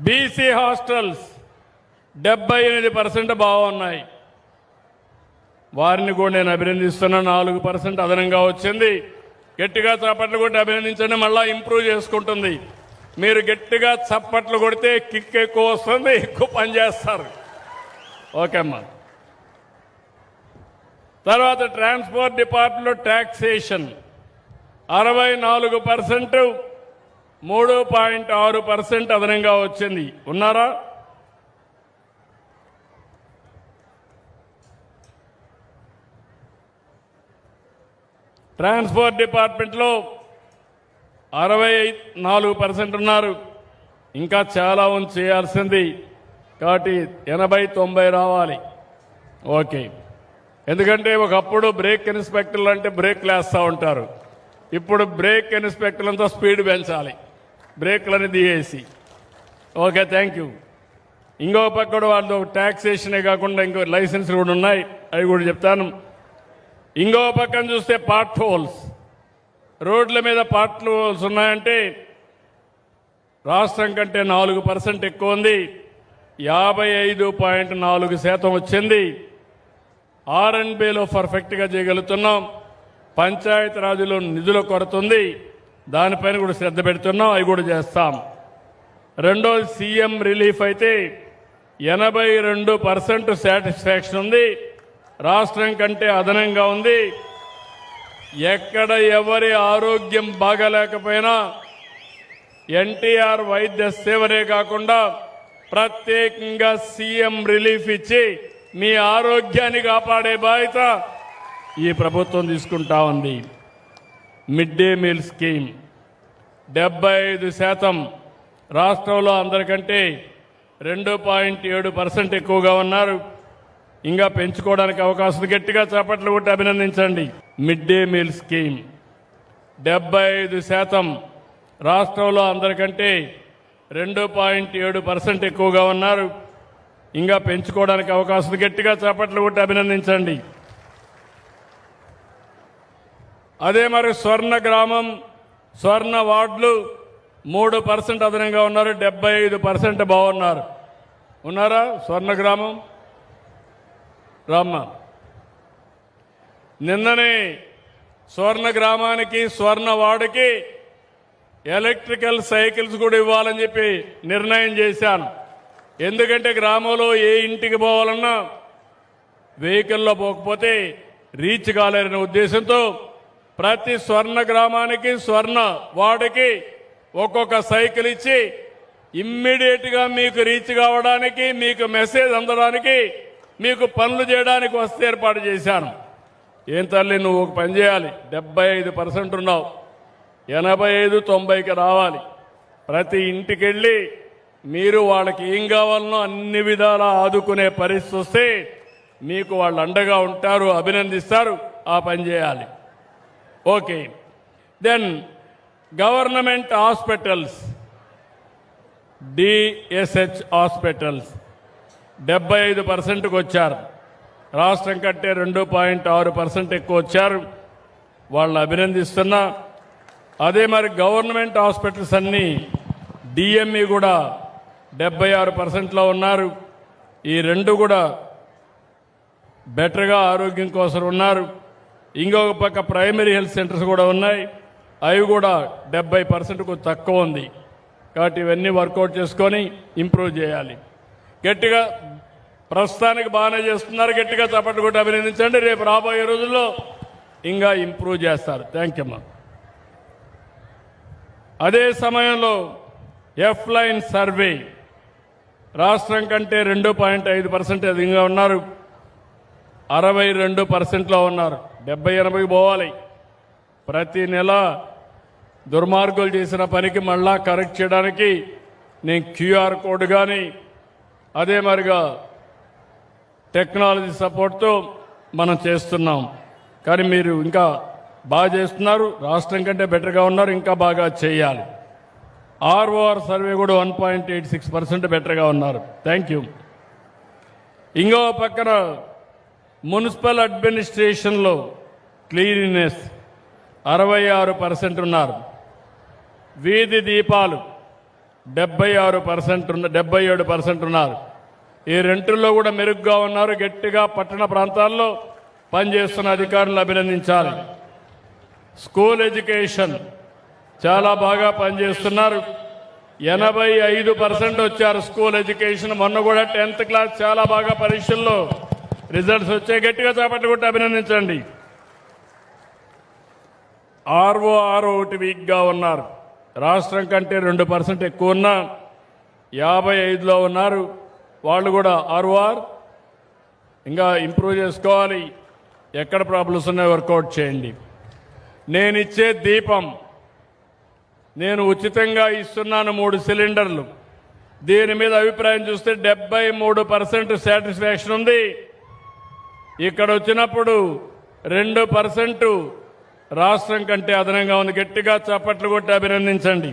BC hostels 78% బాగున్నాయి. వారిని కూడా నేను అభినందిస్తున్నా. 4% అదనంగా వచ్చింది. గట్టిగా చప్పట్లు కొట్టి అభినందించండి. మళ్ళా ఇంప్రూవ్ చేసుకుంటుంది. మీరు గట్టిగా చప్పట్లు కొడితే కిక్ ఎక్కువ వస్తుంది, ఎక్కువ పని చేస్తారు. ఓకే అమ్మా. తర్వాత ట్రాన్స్పోర్ట్ డిపార్ట్మెంట్లో ట్యాక్సేషన్ 64%, 3.6% అదనంగా వచ్చింది. ఉన్నారా? ట్రాన్స్పోర్ట్ డిపార్ట్మెంట్లో 64% ఉన్నారు. ఇంకా చాలా ఉంది చేయాల్సింది. కాబట్టి 80-90 రావాలి. ఓకే. ఎందుకంటే ఒకప్పుడు బ్రేక్ ఇన్స్పెక్టర్లు అంటే బ్రేక్లు వేస్తూ ఉంటారు. ఇప్పుడు బ్రేక్ ఇన్స్పెక్టర్లంతా స్పీడ్ పెంచాలి, బ్రేక్లని తీసేసి. Okay, thank you. ఇంకో పక్క వాళ్ళు ట్యాక్సేషనే కాకుండా ఇంకో లైసెన్స్ కూడా ఉన్నాయి, అవి కూడా చెప్తాను. ఇంకో పక్కన చూస్తే పార్ట్ హోల్స్, రోడ్ల మీద పార్ట్ హోల్స్ ఉన్నాయంటే రాష్ట్రం కంటే 4% ఎక్కువ ఉంది. 55.4% వచ్చింది. R&Bలో పర్ఫెక్ట్గా చేయగలుగుతున్నాం. పంచాయతీరాజ్లో నిధుల కొరత ఉంది, దానిపైన కూడా శ్రద్ధ పెడుతున్నాం, అవి కూడా చేస్తాం. రెండోది సీఎం రిలీఫ్ అయితే 82% సాటిస్ఫాక్షన్ ఉంది. రాష్ట్రం కంటే అదనంగా ఉంది. ఎక్కడ ఎవరి ఆరోగ్యం బాగాలేకపోయినా ఎన్టీఆర్ వైద్య సేవనే కాకుండా ప్రత్యేకంగా సీఎం రిలీఫ్ ఇచ్చి మీ ఆరోగ్యాన్ని కాపాడే బాధ్యత ఈ ప్రభుత్వం తీసుకుంటా ఉంది. మిడ్ డే మీల్ స్కీమ్ 75%, రాష్ట్రంలో అందరికంటే 2.7% ఎక్కువగా ఉన్నారు. ఇంకా పెంచుకోవడానికి అవకాశం. గట్టిగా చప్పట్లు కొట్టి అభినందించండి. మిడ్ డే మీల్ స్కీమ్ 75%, రాష్ట్రంలో అందరికంటే 2.7% ఎక్కువగా ఉన్నారు. ఇంకా పెంచుకోవడానికి అవకాశం. గట్టిగా చప్పట్లు కొట్టి అభినందించండి. అదే మరి స్వర్ణ గ్రామం, స్వర్ణ వార్డులు 3% అదనంగా ఉన్నారు. 75% బాగున్నారు. ఉన్నారా? స్వర్ణ గ్రామం రామ్మ. నిన్ననే స్వర్ణ గ్రామానికి, స్వర్ణ వార్డుకి ఎలక్ట్రికల్ సైకిల్స్ కూడా ఇవ్వాలని చెప్పి నిర్ణయం చేశాను. ఎందుకంటే గ్రామంలో ఏ ఇంటికి పోవాలన్నా వెహికల్లో పోకపోతే రీచ్ కాలేరనే ఉద్దేశంతో ప్రతి స్వర్ణ గ్రామానికి, స్వర్ణ వార్డుకి ఒక్కొక్క సైకిల్ ఇచ్చి ఇమ్మీడియట్గా మీకు రీచ్ కావడానికి, మీకు మెసేజ్ అందడానికి, మీకు పనులు చేయడానికి వస్తే ఏర్పాటు చేశాను. ఏం తల్లి, నువ్వు ఒక పని చేయాలి. 75% ఉన్నావు, 85-90కి రావాలి. ప్రతి ఇంటికి వెళ్ళి మీరు వాళ్ళకి ఏం కావాలనో అన్ని విధాలా ఆదుకునే పరిస్థితి వస్తే మీకు వాళ్ళు అండగా ఉంటారు, అభినందిస్తారు. ఆ పని చేయాలి. Okay. Then government hospitals, DSH hospitals 75%కు వచ్చారు. రాష్ట్రం కంటే 2.6% ఎక్కువ వచ్చారు. వాళ్ళు అభినందిస్తున్నా. అదే మరి గవర్నమెంట్ హాస్పిటల్స్ అన్నీ డిఎంఈ కూడా 76%లో ఉన్నారు. ఈ రెండు కూడా బెటర్గా ఆరోగ్యం కోసం ఉన్నారు. ఇంకొక పక్క ప్రైమరీ హెల్త్ సెంటర్స్ కూడా ఉన్నాయి, అవి కూడా 70%కు తక్కువ ఉంది. కాబట్టి ఇవన్నీ వర్కౌట్ చేసుకొని ఇంప్రూవ్ చేయాలి. గట్టిగా ప్రస్తుతానికి బాగానే చేస్తున్నారు. గట్టిగా చప్పట్లు కొట్టి అభినందించండి. రేపు రాబోయే రోజుల్లో ఇంకా ఇంప్రూవ్ చేస్తారు. థ్యాంక్ యూ అమ్మా. అదే సమయంలో ఎఫ్లైన్ సర్వే రాష్ట్రం కంటే 2.5% అధికంగా ఉన్నారు. 62%లో ఉన్నారు. 70-80కి పోవాలి. ప్రతి నెల దుర్మార్గులు చేసిన పనికి మళ్ళా కరెక్ట్ చేయడానికి నేను క్యూఆర్ కోడ్ కానీ అదే మరిగా టెక్నాలజీ సపోర్ట్తో మనం చేస్తున్నాం. కానీ మీరు ఇంకా బాగా చేస్తున్నారు. రాష్ట్రం కంటే బెటర్గా ఉన్నారు. ఇంకా బాగా చేయాలి. ఆర్ఓఆర్ సర్వే కూడా 1.86% బెటర్గా ఉన్నారు. Thank you. ఇంకో పక్కన మున్సిపల్ అడ్మినిస్ట్రేషన్లో క్లీనినెస్ 66% ఉన్నారు. వీధి దీపాలు 77% ఉన్నారు. ఈ రెంటుల్లో కూడా మెరుగ్గా ఉన్నారు. గట్టిగా పట్టణ ప్రాంతాల్లో పనిచేస్తున్న అధికారులను అభినందించాలి. స్కూల్ ఎడ్యుకేషన్ చాలా బాగా పనిచేస్తున్నారు. 85% వచ్చారు స్కూల్ ఎడ్యుకేషన్. మొన్న కూడా 10th క్లాస్ చాలా బాగా పరీక్షల్లో రిజల్ట్స్ వచ్చాయి. గట్టిగా చేపట్టి కొట్టి అభినందించండి. ఆర్ఓఆర్ ఒకటి వీక్గా ఉన్నారు. రాష్ట్రం కంటే 2% ఎక్కువ ఉన్నా 55లో ఉన్నారు. వాళ్ళు కూడా ఆర్ఓఆర్ ఇంకా ఇంప్రూవ్ చేసుకోవాలి. ఎక్కడ ప్రాబ్లమ్స్ ఉన్నాయో వర్కౌట్ చేయండి. నేను ఇచ్చే దీపం నేను ఉచితంగా ఇస్తున్నాను 3 సిలిండర్లు. దీని మీద అభిప్రాయం చూస్తే 73% సాటిస్ఫాక్షన్ ఉంది. ఇక్కడ వచ్చినప్పుడు 2% రాష్ట్రం కంటే అదనంగా ఉంది. గట్టిగా చప్పట్లు కొట్టి అభినందించండి.